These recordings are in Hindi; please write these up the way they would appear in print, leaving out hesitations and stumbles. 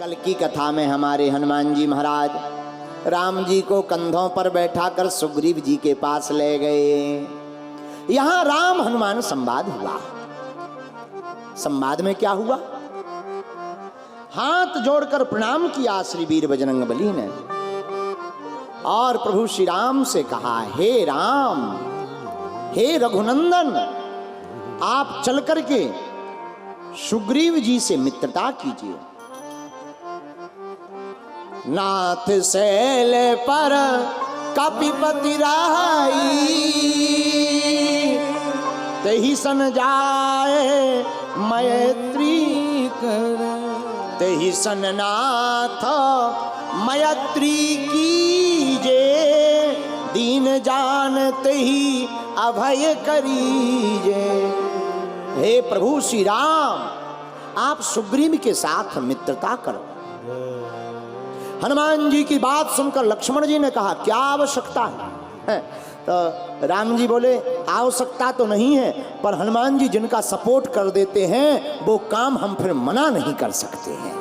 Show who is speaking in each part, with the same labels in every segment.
Speaker 1: कल की कथा में हमारे हनुमान जी महाराज राम जी को कंधों पर बैठाकर सुग्रीव जी के पास ले गए। यहां राम हनुमान संवाद हुआ। संवाद में क्या हुआ? हाथ जोड़कर प्रणाम किया श्री वीर बजरंगबली ने और प्रभु श्री राम से कहा, हे राम, हे रघुनंदन, आप चल करके सुग्रीव जी से मित्रता कीजिए। नाथ शैल पर कपिपति रहाई, तेहि सन जाए मैत्री कर, तेहि सन नाथ मैत्री कीजे, दीन जानते ही अभय करीजे। हे प्रभु श्री राम, आप सुग्रीव के साथ मित्रता करो। हनुमान जी की बात सुनकर लक्ष्मण जी ने कहा, क्या आवश्यकता है? तो राम जी बोले, आवश्यकता तो नहीं है, पर हनुमान जी जिनका सपोर्ट कर देते हैं वो काम हम फिर मना नहीं कर सकते हैं।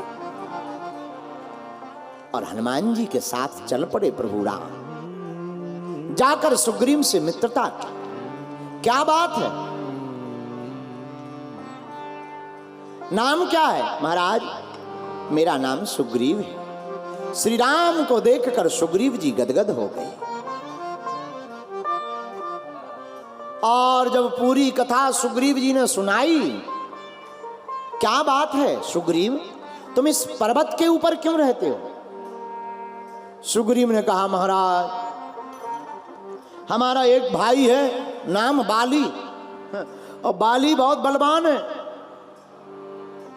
Speaker 1: और हनुमान जी के साथ चल पड़े प्रभु राम, जाकर सुग्रीव से मित्रता की। क्या बात है? नाम क्या है? महाराज, मेरा नाम सुग्रीव है। श्री राम को देखकर सुग्रीव जी गदगद हो गए। और जब पूरी कथा सुग्रीव जी ने सुनाई, क्या बात है सुग्रीव, तुम इस पर्वत के ऊपर क्यों रहते हो? सुग्रीव ने कहा, महाराज, हमारा एक भाई है नाम बाली, और बाली बहुत बलवान है,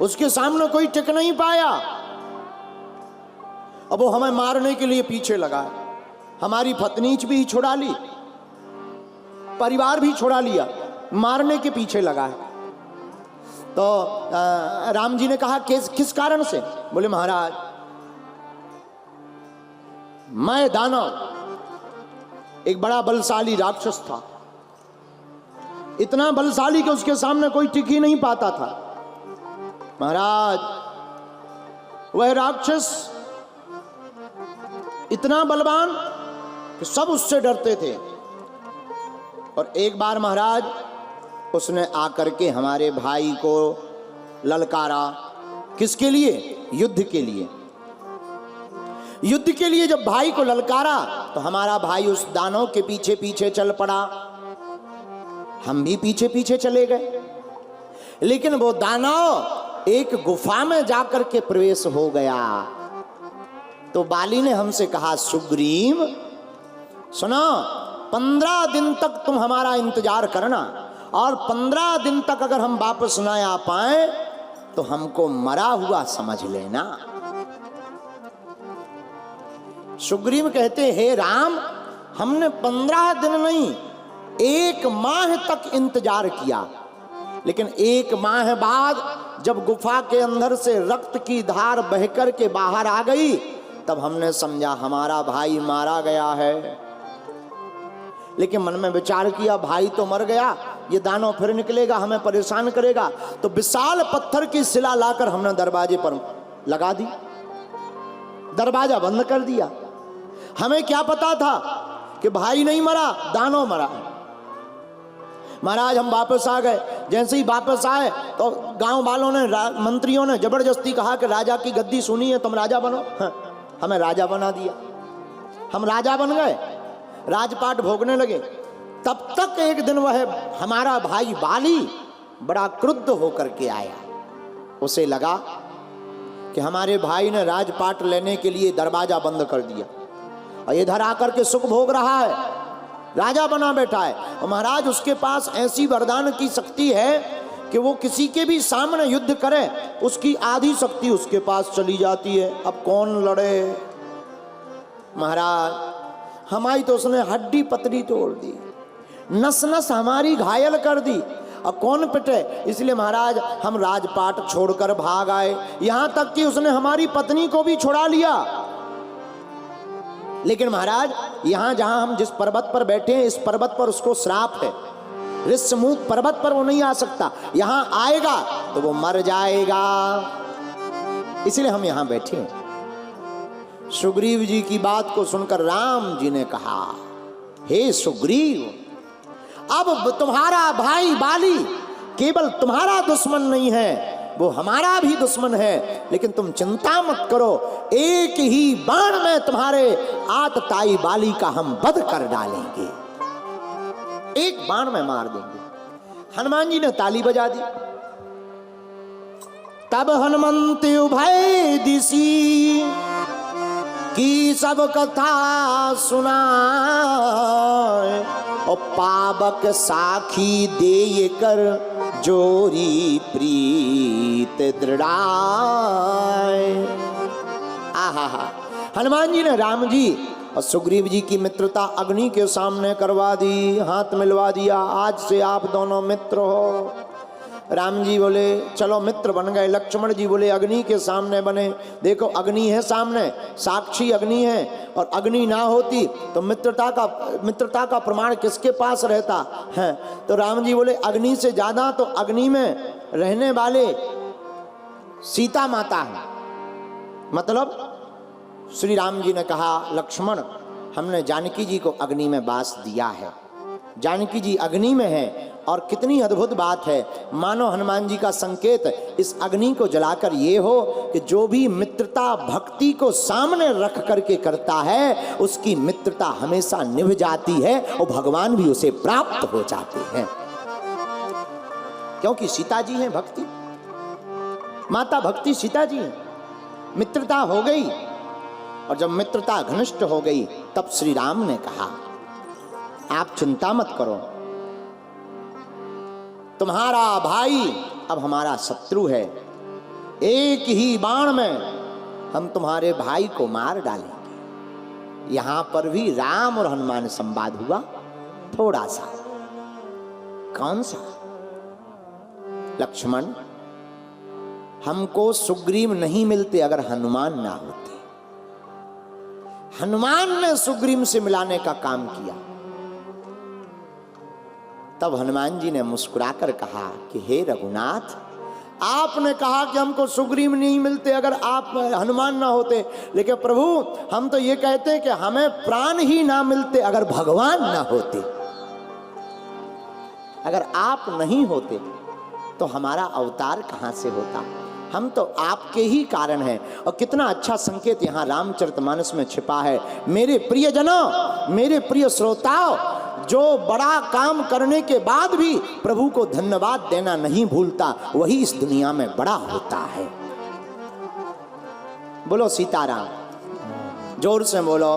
Speaker 1: उसके सामने कोई टिक नहीं पाया। अब वो हमें मारने के लिए पीछे लगा है। हमारी पत्नी भी छुड़ा ली, परिवार भी छुड़ा लिया, मारने के पीछे लगा है। तो राम जी ने कहा, किस कारण से? बोले, महाराज, मैं दानव, एक बड़ा बलशाली राक्षस था, इतना बलशाली कि उसके सामने कोई टिक ही नहीं पाता था। महाराज, वह राक्षस इतना बलवान कि सब उससे डरते थे। और एक बार महाराज, उसने आकर के हमारे भाई को ललकारा। किसके लिए? युद्ध के लिए। युद्ध के लिए जब भाई को ललकारा तो हमारा भाई उस दानव के पीछे पीछे चल पड़ा, हम भी पीछे पीछे चले गए। लेकिन वो दानव एक गुफा में जाकर के प्रवेश हो गया। तो बाली ने हमसे कहा, सुग्रीव सुनो, 15 दिन तक तुम हमारा इंतजार करना, और 15 दिन तक अगर हम वापस ना आ पाए तो हमको मरा हुआ समझ लेना। सुग्रीव कहते, हे राम, हमने 15 दिन नहीं 1 माह तक इंतजार किया, लेकिन 1 माह बाद जब गुफा के अंदर से रक्त की धार बहकर के बाहर आ गई, तब हमने समझा हमारा भाई मारा गया है। लेकिन मन में विचार किया, भाई तो मर गया, ये दानव फिर निकलेगा, हमें परेशान करेगा। तो विशाल पत्थर की शिला लाकर हमने दरवाजे पर लगा दी, दरवाजा बंद कर दिया। हमें क्या पता था कि भाई नहीं मरा, दानव मरा। महाराज, हम वापस आ गए। जैसे ही वापस आए तो गांव वालों ने, मंत्रियों ने जबरदस्ती कहा कि राजा की गद्दी सुनी है, तुम राजा बनो। हमें राजा बना दिया। हम राजा बन गए, राजपाट भोगने लगे। तब तक एक दिन वह हमारा भाई बाली बड़ा क्रुद्ध होकर के आया। उसे लगा कि हमारे भाई ने राजपाट लेने के लिए दरवाजा बंद कर दिया और इधर आकर के सुख भोग रहा है, राजा बना बैठा है। और महाराज, उसके पास ऐसी वरदान की शक्ति है कि वो किसी के भी सामने युद्ध करे, उसकी आधी शक्ति उसके पास चली जाती है। अब कौन लड़े? महाराज, हमारी तो उसने हड्डी पतली तोड़ दी, नस नस हमारी घायल कर दी, और कौन पिटे? इसलिए महाराज, हम राजपाट छोड़कर भाग आए। यहां तक कि उसने हमारी पत्नी को भी छुड़ा लिया। लेकिन महाराज, यहां जहां हम जिस पर्वत पर बैठे हैं, इस पर्वत पर उसको श्राप है। ऋष्यमुख पर्वत पर वो नहीं आ सकता। यहां आएगा तो वो मर जाएगा। इसलिए हम यहां बैठे हैं। सुग्रीव जी की बात को सुनकर राम जी ने कहा, हे सुग्रीव, अब तुम्हारा भाई बाली केवल तुम्हारा दुश्मन नहीं है, वो हमारा भी दुश्मन है। लेकिन तुम चिंता मत करो, एक ही बाण में तुम्हारे आतताई बाली का हम वध कर डालेंगे, एक बाण में मार देंगे। हनुमान जी ने ताली बजा दी। तब हनुमंत उभय दिशि की सब कथा सुनाए, और पावक साखी दे कर जोरी प्रीत दृढ़ाए। आहा, हनुमान जी ने राम जी और सुग्रीव जी की मित्रता अग्नि के सामने करवा दी, हाथ मिलवा दिया। आज से आप दोनों मित्र हो। राम जी बोले चलो मित्र बन गए। लक्ष्मण जी बोले अग्नि के सामने बने। देखो अग्नि है सामने, साक्षी अग्नि है, और अग्नि ना होती तो मित्रता का प्रमाण किसके पास रहता है। तो राम जी बोले अग्नि से ज्यादा तो अग्नि में रहने वाले सीता माता है। मतलब श्री राम जी ने कहा, लक्ष्मण, हमने जानकी जी को अग्नि में वास दिया है, जानकी जी अग्नि में है। और कितनी अद्भुत बात है, मानो हनुमान जी का संकेत इस अग्नि को जलाकर ये हो कि जो भी मित्रता भक्ति को सामने रख करके करता है उसकी मित्रता हमेशा निभ जाती है और भगवान भी उसे प्राप्त हो जाते हैं। क्योंकि सीता जी हैं भक्ति, माता भक्ति सीता जी हैं। मित्रता हो गई, और जब मित्रता घनिष्ठ हो गई तब श्री राम ने कहा, आप चिंता मत करो, तुम्हारा भाई अब हमारा शत्रु है, एक ही बाण में हम तुम्हारे भाई को मार डालेंगे। यहां पर भी राम और हनुमान संवाद हुआ थोड़ा सा। कौन सा? लक्ष्मण, हमको सुग्रीव नहीं मिलते अगर हनुमान ना होते। हनुमान ने सुग्रीव से मिलाने का काम किया। तब हनुमान जी ने मुस्कुराकर कहा कि हे रघुनाथ, आपने कहा कि हमको सुग्रीव नहीं मिलते अगर आप हनुमान ना होते, लेकिन प्रभु हम तो ये कहते हैं कि हमें प्राण ही ना मिलते अगर भगवान ना होते। अगर आप नहीं होते तो हमारा अवतार कहां से होता? हम तो आपके ही कारण हैं। और कितना अच्छा संकेत यहाँ रामचरितमानस में छिपा है। मेरे प्रियजनों, मेरे प्रिय श्रोताओं, जो बड़ा काम करने के बाद भी प्रभु को धन्यवाद देना नहीं भूलता, वही इस दुनिया में बड़ा होता है। बोलो सीताराम, जोर से बोलो।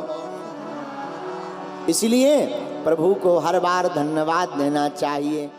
Speaker 1: इसलिए प्रभु को हर बार धन्यवाद देना चाहिए।